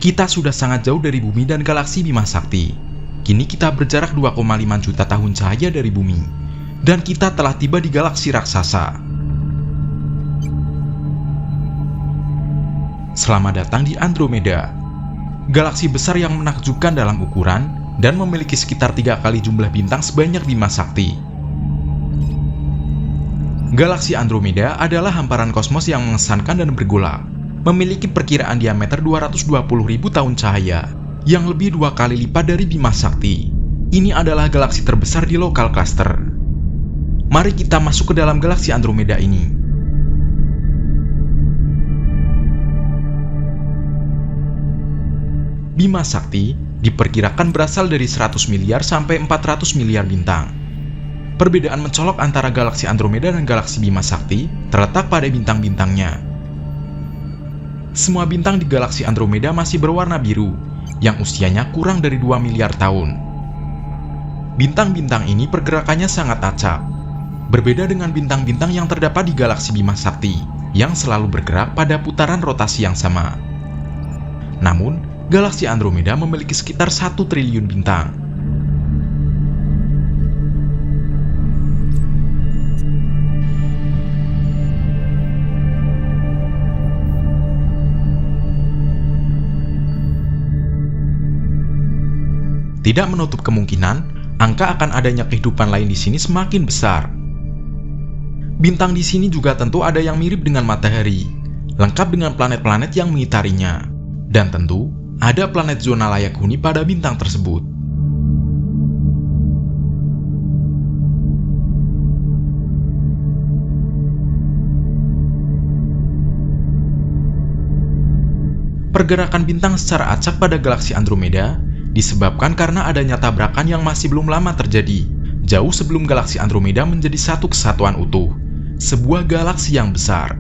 Kita sudah sangat jauh dari bumi dan galaksi Bima Sakti. Kini kita berjarak 2,5 juta tahun cahaya dari bumi. Dan kita telah tiba di galaksi raksasa. Selamat datang di Andromeda. Galaksi besar yang menakjubkan dalam ukuran dan memiliki sekitar 3 kali jumlah bintang sebanyak Bima Sakti. Galaksi Andromeda adalah hamparan kosmos yang mengesankan dan bergolak. Memiliki perkiraan diameter 220.000 tahun cahaya, yang lebih 2 kali lipat dari Bima Sakti. Ini adalah galaksi terbesar di lokal cluster. Mari kita masuk ke dalam galaksi Andromeda ini. Bima Sakti diperkirakan berasal dari 100 miliar sampai 400 miliar bintang. Perbedaan mencolok antara galaksi Andromeda dan galaksi Bima Sakti terletak pada bintang-bintangnya. Semua bintang di galaksi Andromeda masih berwarna biru, yang usianya kurang dari 2 miliar tahun. Bintang-bintang ini pergerakannya sangat acak, berbeda dengan bintang-bintang yang terdapat di galaksi Bima Sakti, yang selalu bergerak pada putaran rotasi yang sama. Namun, galaksi Andromeda memiliki sekitar 1 triliun bintang. Tidak menutup kemungkinan, angka akan adanya kehidupan lain di sini semakin besar. Bintang di sini juga tentu ada yang mirip dengan matahari, lengkap dengan planet-planet yang mengitarinya. Dan tentu, ada planet zona layak huni pada bintang tersebut. Pergerakan bintang secara acak pada galaksi Andromeda disebabkan karena adanya tabrakan yang masih belum lama terjadi, jauh sebelum galaksi Andromeda menjadi satu kesatuan utuh, sebuah galaksi yang besar.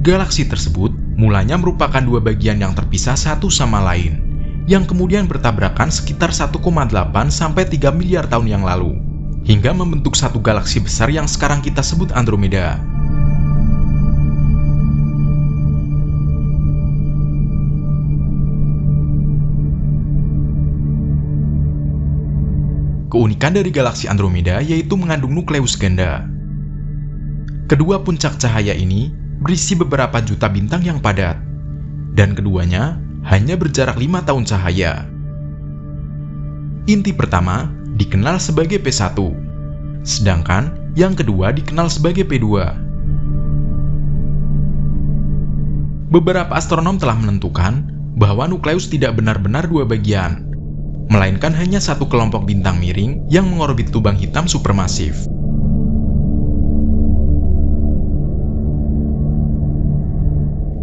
Galaksi tersebut mulanya merupakan 2 bagian yang terpisah satu sama lain, yang kemudian bertabrakan sekitar 1,8 sampai 3 miliar tahun yang lalu, hingga membentuk satu galaksi besar yang sekarang kita sebut Andromeda. Keunikan dari galaksi Andromeda yaitu mengandung nukleus ganda. Kedua puncak cahaya ini berisi beberapa juta bintang yang padat, dan keduanya hanya berjarak 5 tahun cahaya. Inti pertama dikenal sebagai P1, sedangkan yang kedua dikenal sebagai P2. Beberapa astronom telah menentukan bahwa nukleus tidak benar-benar 2 bagian, melainkan hanya satu kelompok bintang miring yang mengorbit lubang hitam supermasif.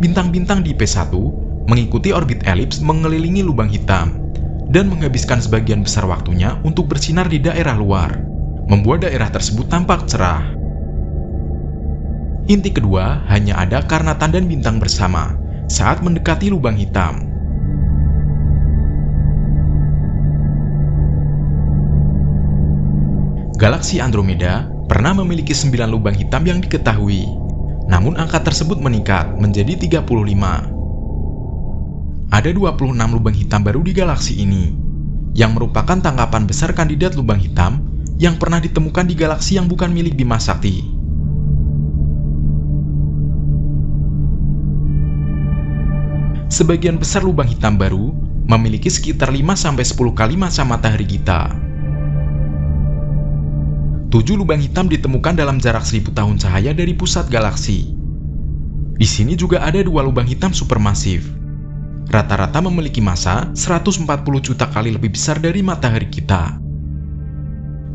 Bintang-bintang di P1 mengikuti orbit elips mengelilingi lubang hitam dan menghabiskan sebagian besar waktunya untuk bersinar di daerah luar, membuat daerah tersebut tampak cerah. Inti kedua hanya ada karena tandan bintang bersama saat mendekati lubang hitam. Galaksi Andromeda pernah memiliki 9 lubang hitam yang diketahui, namun angka tersebut meningkat menjadi 35. Ada 26 lubang hitam baru di galaksi ini, yang merupakan tangkapan besar kandidat lubang hitam yang pernah ditemukan di galaksi yang bukan milik Bima Sakti. Sebagian besar lubang hitam baru memiliki sekitar 5-10 kali massa matahari kita. 7 lubang hitam ditemukan dalam jarak 1000 tahun cahaya dari pusat galaksi. Di sini juga ada 2 lubang hitam supermasif. Rata-rata memiliki massa 140 juta kali lebih besar dari matahari kita.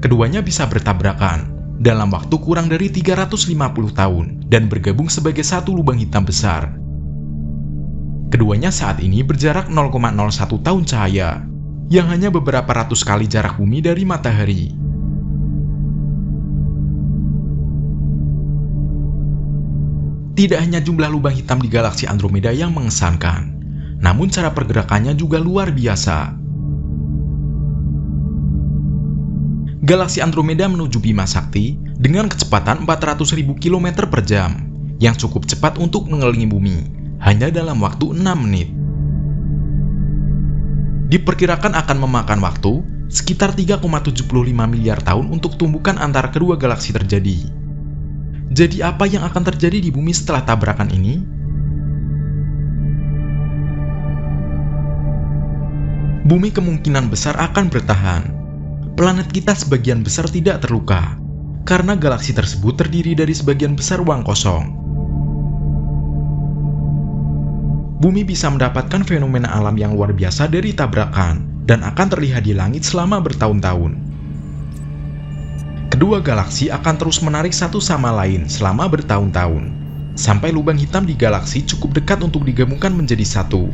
Keduanya bisa bertabrakan dalam waktu kurang dari 350 tahun dan bergabung sebagai satu lubang hitam besar. Keduanya saat ini berjarak 0,01 tahun cahaya, yang hanya beberapa ratus kali jarak bumi dari matahari. Tidak hanya jumlah lubang hitam di galaksi Andromeda yang mengesankan, namun cara pergerakannya juga luar biasa. Galaksi Andromeda menuju Bima Sakti dengan kecepatan 400.000 km per jam, yang cukup cepat untuk mengelilingi bumi, hanya dalam waktu 6 menit. Diperkirakan akan memakan waktu sekitar 3,75 miliar tahun untuk tumbukan antara kedua galaksi terjadi. Jadi apa yang akan terjadi di bumi setelah tabrakan ini? Bumi kemungkinan besar akan bertahan. Planet kita sebagian besar tidak terluka, karena galaksi tersebut terdiri dari sebagian besar ruang kosong. Bumi bisa mendapatkan fenomena alam yang luar biasa dari tabrakan dan akan terlihat di langit selama bertahun-tahun. Kedua galaksi akan terus menarik satu sama lain selama bertahun-tahun, sampai lubang hitam di galaksi cukup dekat untuk digabungkan menjadi satu.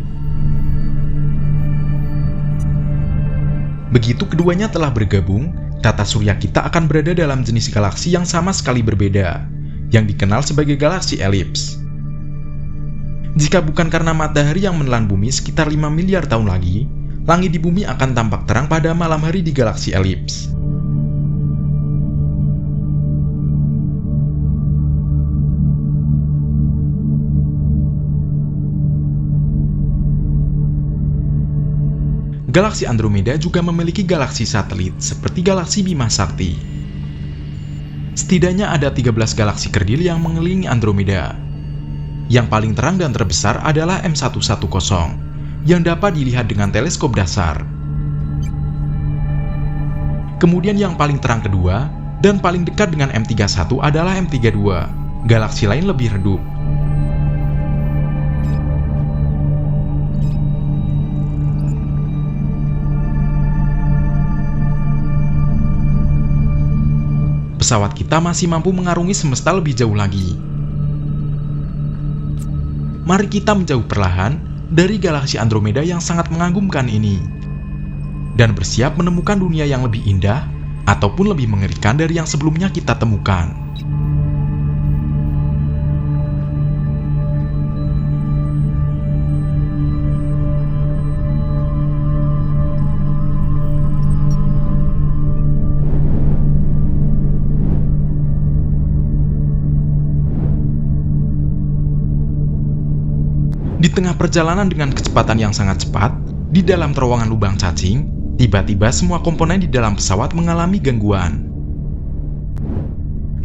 Begitu keduanya telah bergabung, tata surya kita akan berada dalam jenis galaksi yang sama sekali berbeda, yang dikenal sebagai galaksi elips. Jika bukan karena matahari yang menelan bumi sekitar 5 miliar tahun lagi, langit di bumi akan tampak terang pada malam hari di galaksi elips. Galaksi Andromeda juga memiliki galaksi satelit seperti galaksi Bima Sakti. Setidaknya ada 13 galaksi kerdil yang mengelilingi Andromeda. Yang paling terang dan terbesar adalah M110 yang dapat dilihat dengan teleskop dasar. Kemudian yang paling terang kedua dan paling dekat dengan M31 adalah M32. Galaksi lain lebih redup. Pesawat kita masih mampu mengarungi semesta lebih jauh lagi. Mari kita menjauh perlahan dari galaksi Andromeda yang sangat mengagumkan ini, dan bersiap menemukan dunia yang lebih indah ataupun lebih mengerikan dari yang sebelumnya kita temukan. Di tengah perjalanan dengan kecepatan yang sangat cepat, di dalam terowongan lubang cacing, tiba-tiba semua komponen di dalam pesawat mengalami gangguan.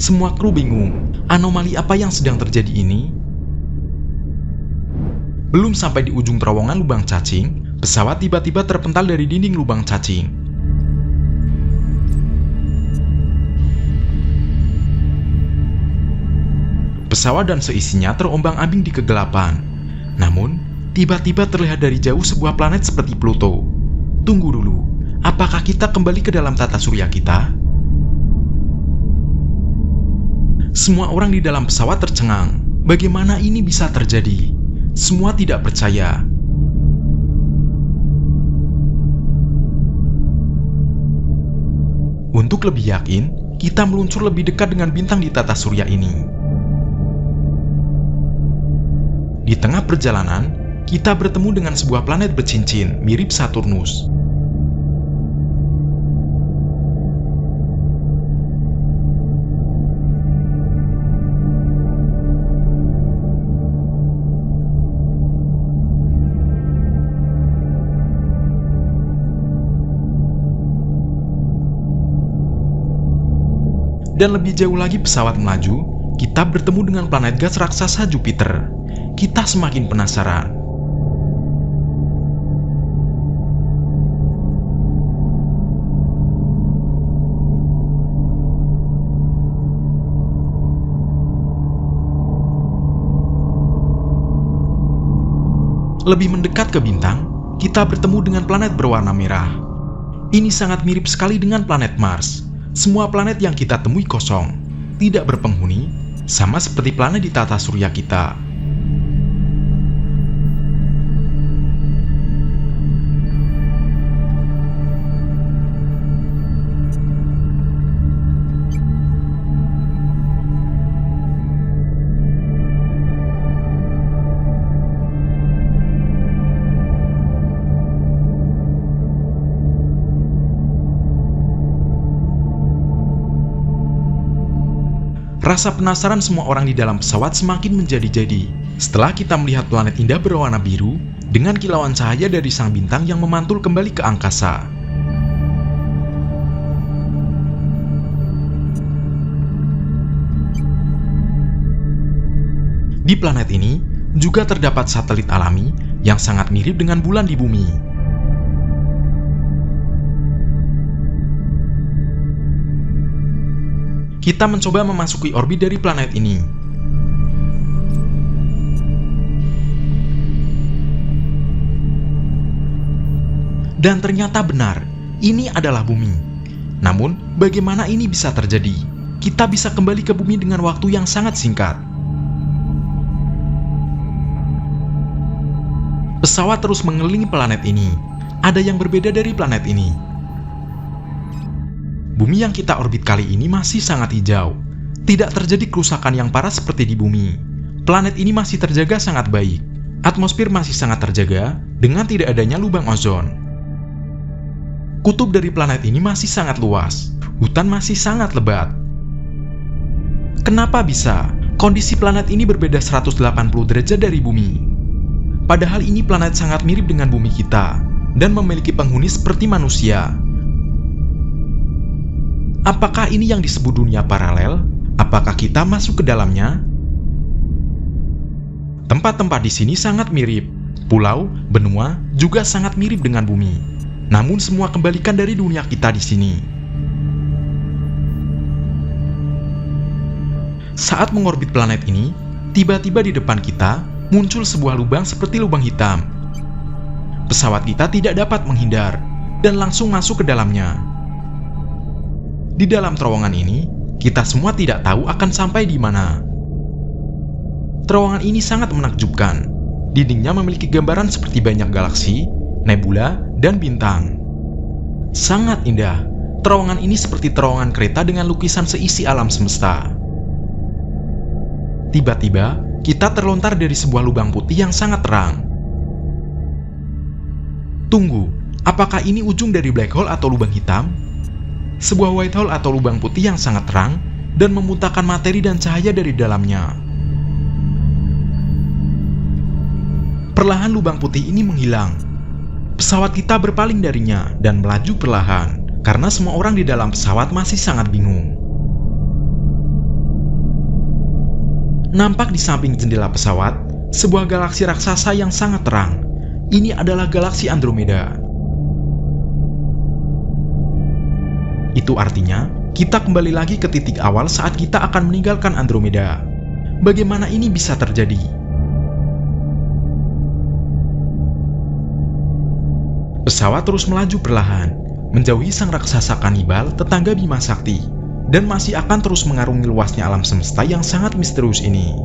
Semua kru bingung, anomali apa yang sedang terjadi ini? Belum sampai di ujung terowongan lubang cacing, pesawat tiba-tiba terpental dari dinding lubang cacing. Pesawat dan seisinya terombang-ambing di kegelapan. Namun, tiba-tiba terlihat dari jauh sebuah planet seperti Pluto. Tunggu dulu, apakah kita kembali ke dalam tata surya kita? Semua orang di dalam pesawat tercengang. Bagaimana ini bisa terjadi? Semua tidak percaya. Untuk lebih yakin, kita meluncur lebih dekat dengan bintang di tata surya ini. Di tengah perjalanan, kita bertemu dengan sebuah planet bercincin mirip Saturnus. Dan lebih jauh lagi pesawat melaju, kita bertemu dengan planet gas raksasa Jupiter. Kita semakin penasaran. Lebih mendekat ke bintang, kita bertemu dengan planet berwarna merah. Ini sangat mirip sekali dengan planet Mars. Semua planet yang kita temui kosong, tidak berpenghuni, sama seperti planet di tata surya kita. Rasa penasaran semua orang di dalam pesawat semakin menjadi-jadi, Setelah kita melihat planet indah berwarna biru, dengan kilauan cahaya dari sang bintang yang memantul kembali ke angkasa. Di planet ini, juga terdapat satelit alami yang sangat mirip dengan bulan di bumi. Kita mencoba memasuki orbit dari planet ini. Dan ternyata benar, ini adalah bumi. Namun, bagaimana ini bisa terjadi? Kita bisa kembali ke bumi dengan waktu yang sangat singkat. Pesawat terus mengelilingi planet ini. Ada yang berbeda dari planet ini. Bumi yang kita orbit kali ini masih sangat hijau. Tidak terjadi kerusakan yang parah seperti di bumi. Planet ini masih terjaga sangat baik. Atmosfer masih sangat terjaga dengan tidak adanya lubang ozon. Kutub dari planet ini masih sangat luas, hutan masih sangat lebat. Kenapa bisa? Kondisi planet ini berbeda 180 derajat dari bumi. Padahal ini planet sangat mirip dengan bumi kita, dan memiliki penghuni seperti manusia. Apakah ini yang disebut dunia paralel? Apakah kita masuk ke dalamnya? Tempat-tempat di sini sangat mirip. Pulau, benua, juga sangat mirip dengan bumi. Namun semua kembalikan dari dunia kita di sini. Saat mengorbit planet ini, tiba-tiba di depan kita muncul sebuah lubang seperti lubang hitam. Pesawat kita tidak dapat menghindar dan langsung masuk ke dalamnya. Di dalam terowongan ini, kita semua tidak tahu akan sampai di mana. Terowongan ini sangat menakjubkan. Dindingnya memiliki gambaran seperti banyak galaksi, nebula, dan bintang. Sangat indah. Terowongan ini seperti terowongan kereta dengan lukisan seisi alam semesta. Tiba-tiba, kita terlontar dari sebuah lubang putih yang sangat terang. Tunggu, apakah ini ujung dari black hole atau lubang hitam? Sebuah white hole atau lubang putih yang sangat terang dan memuntahkan materi dan cahaya dari dalamnya. Perlahan lubang putih ini menghilang. Pesawat kita berpaling darinya dan melaju perlahan, karena semua orang di dalam pesawat masih sangat bingung. Nampak di samping jendela pesawat, sebuah galaksi raksasa yang sangat terang. Ini adalah galaksi Andromeda. Itu artinya, kita kembali lagi ke titik awal saat kita akan meninggalkan Andromeda. Bagaimana ini bisa terjadi? Pesawat terus melaju perlahan, menjauhi sang raksasa kanibal tetangga Bima Sakti, dan masih akan terus mengarungi luasnya alam semesta yang sangat misterius ini.